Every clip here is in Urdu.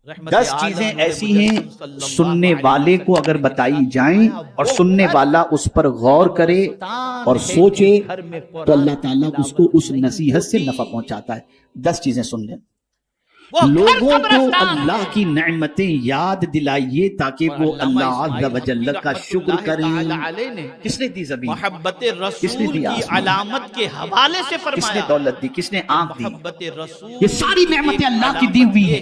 10 چیزیں ایسی ہیں سننے والے کو اگر بتائی جائیں اور سننے والا اس پر غور کرے اور سوچے تو اللہ تعالیٰ اس کو اس نصیحت سے نفع پہنچاتا ہے۔ 10 چیزیں سن لیں۔ لوگوں کو اللہ کی نعمتیں یاد دلائیے تاکہ وہ اللہ عز و جل کا شکر کریں۔ کس نے دی زمین؟ محبت کس نے رسول دی کی آسمان؟ علامت کے حوالے سے کس نے فرمایا دولت دی؟ کس نے آنکھ دی؟ محبت رسول یہ ساری نعمتیں اللہ کی دی ہوئی ہیں۔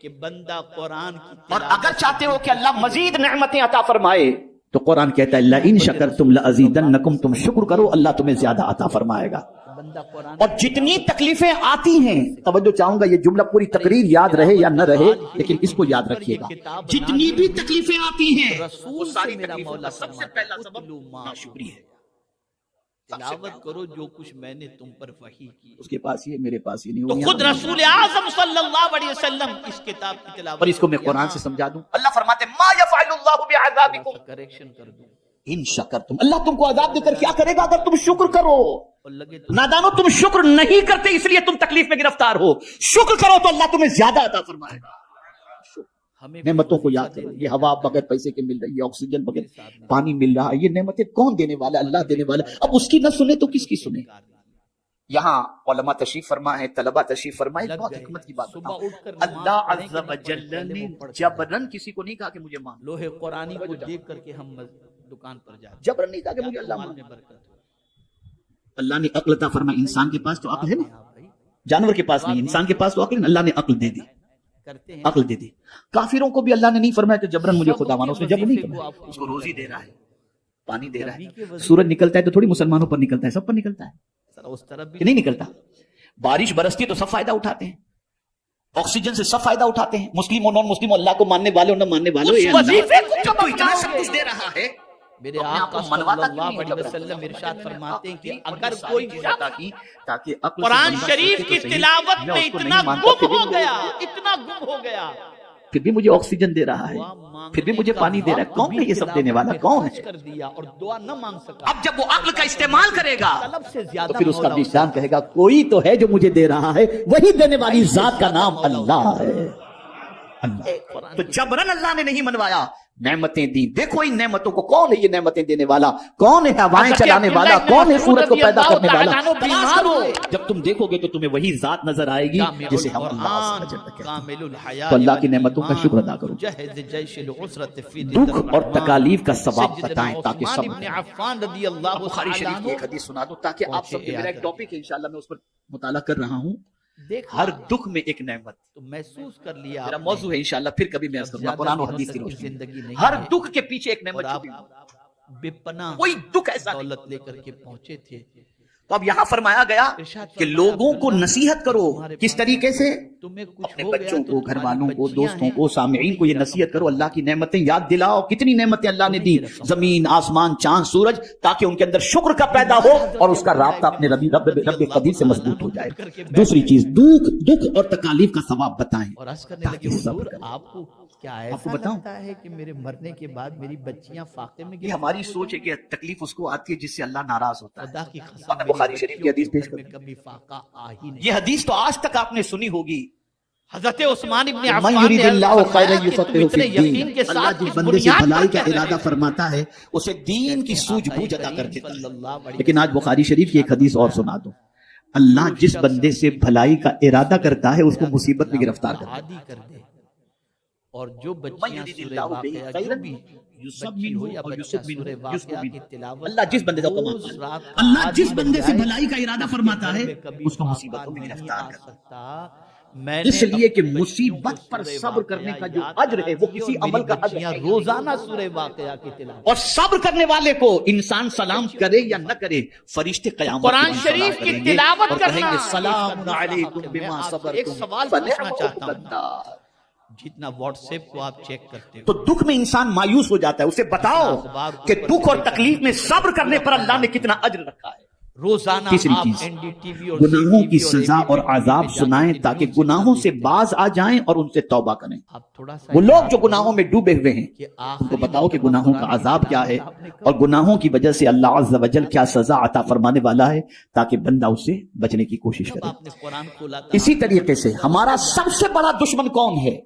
کہ بندہ قرآن کی اور اگر چاہتے ہو کہ اللہ مزید نعمتیں عطا فرمائے تو قرآن کہتا ہے اللہ ان شکرتم لازیدنکم، تم شکر کرو اللہ تمہیں زیادہ عطا فرمائے گا۔ بندہ قرآن اور جتنی تکلیفیں آتی ہیں، توجہ چاہوں گا یہ جملہ پوری تقریر یاد رہے یا نہ رہے لیکن اس کو یاد رکھیے گا، جتنی بھی تکلیفیں آتی ہیں رسول سے میرا مولا سب سے پہلا سبب ناشکری ہے۔ تلاوت کرو جو کچھ میں نے تم پر وحی کی۔ اس کے پاس یہ میرے پاس یہ نہیں تو ہوگی۔ خود رسول اعظم صلی اللہ علیہ وسلم اس کتاب کی تلاوت اور اس کو میں قرآن سے سمجھا دوں، اللہ فرماتے ہیں ما یفعل اللہ بعذابکم کریکشن کر دوں ان شکرتم، اللہ تم کو عذاب دے کر کیا کرے گا اگر تم شکر کرو۔ اور لگے تو نادانو تم شکر نہیں کرتے اس لیے تم تکلیف میں گرفتار ہو، شکر کرو تو اللہ تمہیں زیادہ عطا فرمائے گا۔ ہمیں نعمتوں کو یاد کرو، یہ ہوا بغیر پیسے کے مل رہی ہے، آکسیجن بغیر پانی مل رہا ہے، یہ نعمتیں کون دینے والا ہے؟ اللہ دینے والا ہے۔ اب اس کی نہ سنے تو کس کی سنے؟ یہاں علماء تشریف فرما ہے، طلبہ تشریف فرما ہے، بہت حکمت کی بات بتاؤں، اللہ عز و جل نے جبرن کسی کو نہیں کہا کہ مجھے مان، لوہے قرآنی کو دیکھ کر کے ہم دکان پر جاتے جبرن نہیں کہا کہ مجھے اللہ مان۔ میں برکت ہو۔ اللہ نے عقل عطا فرمائی، انسان کے پاس تو عقل ہے نا، جانور کے پاس نہیں، انسان کے پاس تو عقل ہے، اللہ نے عقل دے دی، کرتے ہیں عقل دے دی۔ کافروں کو بھی اللہ نے نہیں فرمایا کہ جبرن مجھے خدا مانو، اس نے جبر نہیں فرمایا، اس کو روزی دے رہا ہے، پانی دے رہا ہے۔ سورج نکلتا ہے تو تھوڑی مسلمانوں پر نکلتا ہے، سب پر نکلتا ہے اس طرف بھی کہ نہیں نکلتا؟ بارش برستی ہے تو سب فائدہ اٹھاتے ہیں، آکسیجن سے سب فائدہ اٹھاتے ہیں، مسلم اور نان مسلم، اللہ کو ماننے والے اور نہ ماننے والے۔ جب تو اتنا سب کچھ دے رہا ہے میرے آقا صلی اللہ علیہ وسلم ارشاد فرماتے ہیں کہ اگر کوئی قرآن شریف کی تلاوت میں اتنا گم ہو گیا، اتنا گم ہو گیا، پھر بھی مجھے آکسیجن دے رہا ہے، پھر بھی مجھے پانی دے رہا ہے، کون ہے یہ سب دینے والا؟ کون ہے؟ کر دیا اور دعا نہ مانگ سکا۔ اب جب وہ عقل کا استعمال کرے گا طلب سے زیادہ تو پھر اس کا وجدان کہے گا کوئی تو ہے جو مجھے دے رہا ہے، وہی دینے والی ذات کا نام اللہ ہے۔ اللہ تو جبرن اللہ نے نہیں منوایا، نعمتیں دی۔ دیکھو ان نعمتوں کو، کون ہے یہ نعمتیں دینے والا؟ کون ہے ہوائیں چلانے والا؟ کون ہے سورج کو پیدا کرنے والا؟ بیمار ہو جب تم دیکھو گے تو تمہیں وہی ذات نظر آئے گی جسے ہم اللہ کہتے ہیں۔ تو اللہ کی نعمتوں کا شکر ادا کرو، دکھ اور تکالیف کا ثواب بتائیں تاکہ سب۔ بخاری شریف کی ایک حدیث سنا دو تاکہ آپ سب کے، میرا ایک ٹاپک ہے انشاءاللہ میں اس پر مطالعہ کر رہا ہوں، ہر دکھ میں ایک نعمت۔ تو محسوس کر لیا میرا موضوع ہے انشاءاللہ، پھر کبھی میں عرض کروں گا قرآن و حدیث کی روشنی میں۔ ہر دکھ کے پیچھے ایک نعمت چھپی ہوئی، بے پناہ کوئی دکھ ایسا نہیں۔ دولت لے کر کے پہنچے تھے، تو اب یہاں فرمایا گیا کہ لوگوں کو نصیحت کرو، کس طریقے سے؟ تمہیں کچھ اپنے ہو بچوں گیا کو، تو گھر والوں کو، تمہاری دوستوں بچیاں کو، سامعین کو یہ نصیحت کرو، اللہ کی نعمتیں یاد دلاؤ، کتنی نعمتیں اللہ نے دی، زمین، آسمان، چاند، سورج، تاکہ ان کے اندر شکر کا پیدا ہو اور اس کا رابطہ اپنے رب قدیر سے مضبوط ہو جائے۔ دوسری چیز، دکھ اور تکالیف کا ثواب بتائیں اور عرض کرنے لگے حضور آپ کو کیا ایسا بتاؤں؟ لگتا ہے کہ میرے مرنے کے بعد میری بچیاں فاقے میں یہ ہماری سوچ ہے کہ تکلیف اس کو آتی ہے جس سے اللہ ناراض ہوتا ہے۔ خدا کی قسم بخاری شریف کی حدیث پیش میں کبھی فاقہ آ ہی نہیں۔ یہ حدیث تو آج تک آپ نے سنی ہوگی، حضرت عثمان ابن من عفان یرید نے اللہ خیرا کہ یفقہہ تم فی اتنے الدین، یقین کے اللہ ساتھ جس اس بندے سے بنیاد بھلائی پر کا کہہ رہے ارادہ ہیں۔ فرماتا ہے اسے دین کی سوجھ بوجھ عطا کر دیتا صلی ہے۔ اللہ علیہ لیکن آج بخاری شریف کی ایک حدیث اور سنا دو، اللہ جس بندے سے بھلائی کا ارادہ کرتا ہے اس کو مصیبت میں گرفتار کرتا ہے۔ عادی کر دے، اور جو بچیاں سورہ واقعہ جو بھی بچی ہو یا بچہ سورہ واقعہ کی تلاوت اللہ جس بندے کو روز رات اللہ جس بندے سے بجائے بھلائی کا ارادہ فرماتا ہے کبھی اس کو فاقہ مصیبتوں میں نہیں گرفتار آ کرتا ہے۔ سکتا۔ میں اس نے لیے کہ اپنی مصیبت بچیوں کو پر سورہ صبر کرنے کا جو واقعہ اجر ہے وہ کسی یاد عمل کا میری اجر بچیاں ہے۔ روزانہ سورہ واقعہ کی تلاوت۔ اور صبر کرنے والے کو انسان سلام کرے یا نہ کرے، فرشتے قیامت قرآن شریف کی تلاوت اور کہیں کرنا گے سلام علیکم بما ایک صبرتم سوال پوچھنا چاہتا ہوں، فنعم جتنا واٹس ایپ کو آپ چیک کرتے ہو تو دکھ میں انسان مایوس ہو جاتا ہے، اسے بتاؤ کہ دکھ اور تکلیف میں صبر کرنے پر اللہ نے کتنا اجر رکھا ہے۔ روزانہ تیسری آپ چیز، NDTV اور گناہوں کی CTV اور سزا اور ABP عذاب میں سنائیں جا کے تاکہ نیوز گناہوں سے سنائیں۔ باز آ جائیں اور ان سے توبہ کریں۔ آپ تھوڑا سا وہ لوگ جو گناہوں میں ڈوبے ہوئے ہیں کہ ان کو بتاؤ کہ گناہوں کا عذاب کیا ہے اور گناہوں کی وجہ سے اللہ عز و جل کیا سزا عطا فرمانے والا ہے تاکہ بندہ اس سے بچنے کی کوشش کرے۔ آپ نے قرآن کھولا تھا، اسی طریقے سے ہمارا سب سے بڑا دشمن کون ہے؟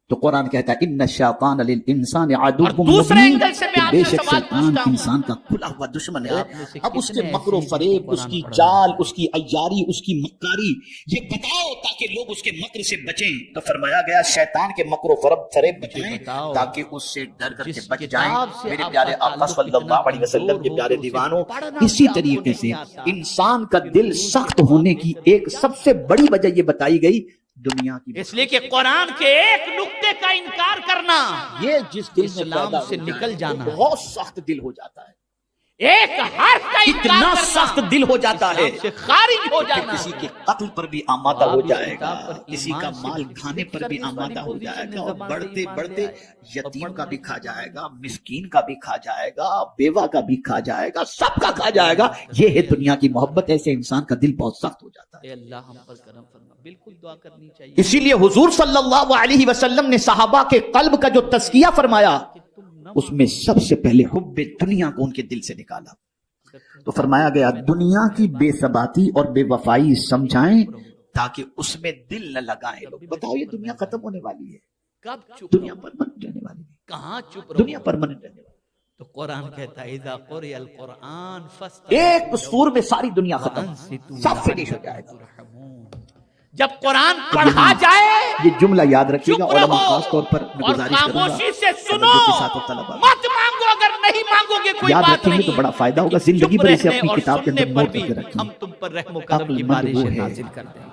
تو قرآن کہتا ہے ان الشیطان للانسان عدو اور دوسرے مبین، اینگل سے میں کہ آپ بے سے شک سوال شیطان پوچھتا ہوں، انسان کا کھلا ہوا دشمن ہے۔ آپ میں سے اب اس کے کتنے مکر و ایسے فریب، قرآن اس کی پڑھ جال، اس کی عیاری، اس کی مکاری یہ بتاؤ تاکہ لوگ اس کے مکر سے بچیں۔ تو فرمایا گیا شیطان کے مکر و فریب بچائیں بتاؤ تاکہ اس سے ڈر کر کے جس بچ جائیں۔ کتاب سے میرے آپ پیارے کا آقا تعلق صلی اللہ علیہ وسلم کے اتنا پیارے کمزور ہو دیوانوں، کہ اسے اسی پڑھنا بھی طریقے آپ کو سے نہیں آتا۔ انسان کا دل سخت ہونے کی ایک سب سے بڑی وجہ یہ بتائی گئی دنیا کی، اس لیے کہ قرآن کے ایک نقطے کا انکار کرنا، یہ جس دل میں اسلام پیدا سے ہو جائے نکل جانا وہ بہت سخت دل ہو جاتا ہے، ایک حرف کا انکار اتنا کرنا سخت دل ہو جاتا ہے اسلام سے خارج ہو کہ جانا۔ کسی کے قتل پر بھی آمادہ ہو جائے گا، کتاب پر کسی کا ایمان سے مال بھی کھانے پر بھی سروس والی آمادہ ہو پوزیشن جائے میں گا، اور زبان سے بڑھتے ایمان بڑھتے لے آئے، یتیم کا بھی کھا جائے گا، مسکین کا بھی کھا جائے گا، بیوہ کا بھی کھا جائے گا، سب کا کھا جائے گا۔ یہ ہے دنیا کی محبت، ایسے انسان کا دل بہت سخت ہو جاتا ہے۔ اے اللہ ہم پر کرم فرما، بالکل دعا کرنی چاہیے اسی لیے حضور صلی اللہ علیہ وسلم نے صحابہ کے قلب کا جو تزکیہ فرمایا، کہ تم نہ اس میں سب سے پہلے حب دنیا کو ان کے دل سے نکالا۔ تو فرمایا گیا دنیا کی بے ثباتی اور بے وفائی سمجھائیں تاکہ اس میں دل نہ لگائیں لوگ۔ بتاؤ یہ دنیا ختم ہونے والی ہے، کب چپ دنیا رہو؟ پرماننٹ رہنے والی ہے، کہاں چپ رہو؟ دنیا پرماننٹ رہنے والی تو قرآن کہتا ہے اذا قرئ القرآن ہے۔ ایک سور میں ساری دنیا ختم، وانصتوا سب فنش ہو جائے گا۔ ترحمون۔ جب قرآن پڑھا جائے یہ جملہ یاد رکھیے گا، چپ علماء رہو خاص طور پر میں اور گزارش کروں گا خاموشی سے سنو، توجہ کے ساتھ طلباء مت مانگو، اگر نہیں مانگو گے کوئی یاد بات رکھیں گے نہیں، تو بڑا فائدہ ہوگا، لیکن زندگی چپ بھر اسے رہنے اپنی اور کتاب کے سننے اندر پر نوٹ کر بھی کے رکھیں۔ ہم تم پر رحم و کرم کی عقل مند بارش وہ ہے نازل کر دیں۔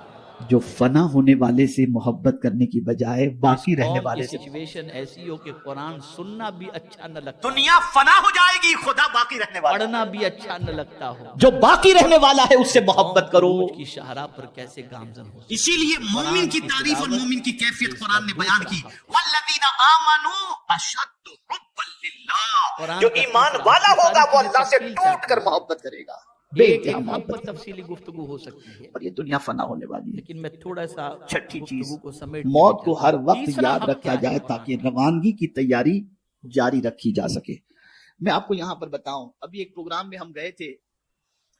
جو فنا ہونے والے سے محبت کرنے کی بجائے باقی رہنے قوم والے کی سے سچویشن ایسی ہو کہ قرآن سننا بھی اچھا نہ لگتا، دنیا فنا ہو جائے گی، خدا باقی رہنے والا۔ پڑھنا بھی اچھا نہ لگتا ہو، جو باقی رہنے والا ہے اس سے محبت کرو۔ موج کی شاہراہ پر کیسے گامزن ہو۔ اسی لیے مومن کی تعریف اور مومن کی کیفیت قرآن نے بیان کی، والذین آمنوا اشد حبا للہ، جو ایمان والا ہوگا وہ اللہ سے ٹوٹ کر محبت کرے گا، بے ایک انتہا ایک پر محبت۔ تفصیلی گفتگو ہو سکتی ہے، اور یہ دنیا فنا ہونے والی ہے۔ لیکن میں تھوڑا سا چھٹی چیز، گفتگو کو سمیٹ موت کو ہر وقت تیسرا یاد حق رکھا کیا ہے جائے قرآن؟ تاکہ روانگی کی تیاری جاری رکھی جا سکے۔ میں آپ کو یہاں پر بتاؤں، ابھی ایک پروگرام میں ہم گئے تھے،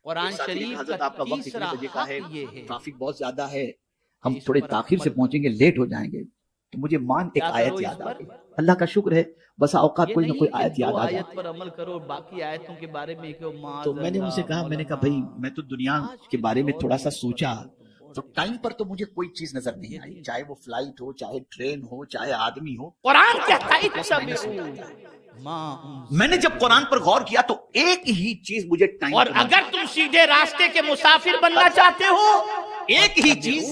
قرآن ساتھی نے شریف کہا، حضرت کا آپ کا وقت تیسرا کتنے بجے کا ہے، حق یہ ہے، ٹریفک بہت زیادہ ہے، ہم اس تھوڑے پر تاخیر سے عمل پہنچیں گے، لیٹ ہو جائیں گے۔ تو مجھے ایک کیا آیت کرو یاد اس آ پر؟ گئی، اللہ کا شکر ہے بسا اوقات یہ کوئی نہ نہیں کوئی کہ آیت دو یاد آ آیت جاتی۔ پر عمل کرو، باقی آیتوں کے بارے میں کہ تو میں نے ان سے کہا، میں نے کہا بھائی میں تو دنیا کے بارے میں تھوڑا سا سوچا، تو ٹائم پر تو مجھے کوئی چیز نظر نہیں آئی، چاہے وہ فلائٹ ہو، چاہے ٹرین ہو، چاہے آدمی ہو۔ قرآن کہتا ہے اتبعوا ما انزل۔ میں نے جب قرآن پر غور کیا تو ایک ہی چیز مجھے ٹائم اور پر نظر اگر تم سیدھے راستے کے مسافر بننا چاہتے ہو، ایک ہی چیز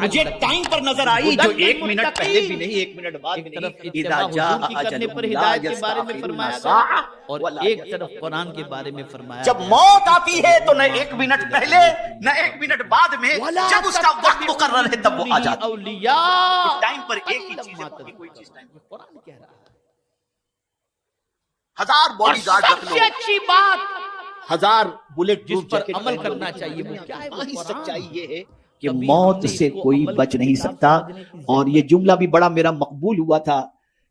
مجھے ٹائم پر نظر آئی جو ایک منٹ پہلے بھی نہیں، ایک منٹ بعد بھی ایک طرف نہیں، اتباع اذا جاء حضور کی کرنے پر اجل ہدایت لا کے بارے میں یستأخرون فرمایا ساعة گیا، اور ولا ایک یستقدمون۔ طرف قرآن کے بارے میں فرمایا جب موت آتی ہے تو نہ ایک منٹ پہلے نہ ایک منٹ بعد میں، جب اس کا وقت مقرر ہے تب وہ آ جاتی ہے۔ اولیاء ٹائم پر ایک ہی چیز ہے، باقی کوئی چیز ٹائم پر۔ قرآن کہہ رہا ہے۔ ہزار اور باڈی گارڈ رکھ سب لو، سے اچھی بات ہزار بلٹ جس پر عمل کرنا چاہیے وہ کیا ہے؟ وہ وہی قرآن۔ سچائی یہ ہے کہ کبھی موت ہم نے سے اس کو کوئی عمل بچ کی نہیں کتاب سکتا۔ سمجھنے کی اور یہ جملہ بھی بڑا میرا مقبول ہوا تھا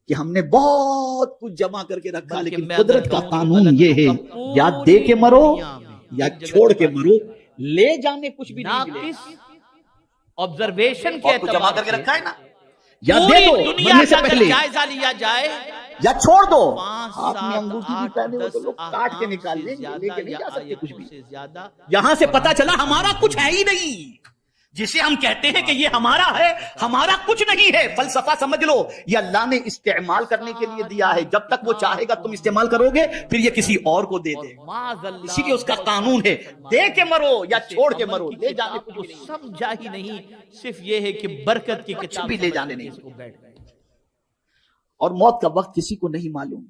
کہ ہم نے بہت کچھ جمع کر کے رکھا، بلکہ لیکن میں قدرت اگر کا کہوں قانون غلط یہ ہے لوگوں کا یا پوری دے کے مرو دنیا میں یا ایک جگہ چھوڑ کے پر مرو، لے جانے کچھ بھی نہیں ملے ناقص آبزرویشن کے اور کچھ جمع اعتبار کر کے سے رکھا ہے نا، یا دے پوری دو دنیا مرنے سے کا اگر پہلے جائزہ لیا جائے، یا چھوڑ دو۔ 5 آپ نے 7 انگوٹھی بھی 8 پہنے ہو تو 10 لوگ کاٹ کے نکال سے لیں گے، لے زیادہ کے نہیں یا جا سکتے کچھ آیتوں بھی۔ سے زیادہ یہاں سے پتا چلا ہمارا کچھ ہے ہی نہیں، جسے ہم کہتے ہیں کہ یہ ہمارا ہے، ہمارا کچھ نہیں ہے۔ فلسفہ سمجھ لو، یہ اللہ نے استعمال کرنے کے لیے دیا ہے، جب تک وہ چاہے گا تم استعمال کرو گے پھر یہ کسی اور کو دے دے گا، معاذ اللہ، اسی لیے اس کا قانون ہے دے کے مرو یا چھوڑ کے مرو، لے جانے کتاب کچھ کو بھی نہیں۔ سمجھا ہی نہیں، صرف یہ ہے کہ برکت کی کتاب بھی لے سمجھ جانے کے نہیں۔ اس کو بیٹھ گئے۔ اور موت کا وقت کسی کو نہیں معلوم،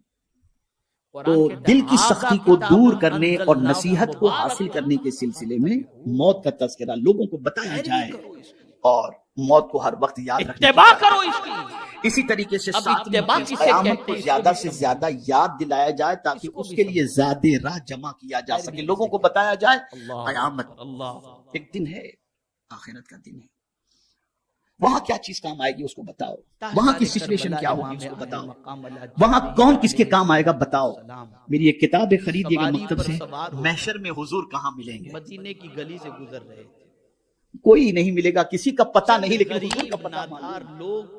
تو قرآن کہتا ہے، دل کی "ھذا سختی کو کتاب دور کرنے اور انزلناہ نصیحت کو مبارک حاصل کرنے کے سلسلے میں موت کا تذکرہ لوگوں کو بتایا جائے اور موت کو ہر وقت یاد رکھنا اتباع کرو اس کی۔ اسی طریقے سے اب ساتھ اتباع میں کسے قیامت کہتے کو ہیں، اس کو زیادہ بھی سے سمجھو۔ زیادہ یاد دلایا جائے تاکہ اس کو اس بھی کے لیے زیادہ راہ جمع کیا جا سکے، لوگوں کو بتایا جائے قیامت اللہ ایک دن ہے، آخرت کا دن ہے، وہاں کیا چیز کام آئے گی اس کو بتاؤ، وہاں کی سچویشن کیا ہوگی اس کو بتاؤ، وہاں کون کس کے کام آئے گا بتاؤ۔ میری ایک کتاب ہے، خریدیے گا مکتب سے، محشر میں حضور کہاں ملیں گے؟ مدینے کی گلی سے گزر رہے تھے، کوئی نہیں ملے گا، کسی کا پتہ نہیں، لیکن حضور کا غریب پتہ معلوم۔ نادار لوگ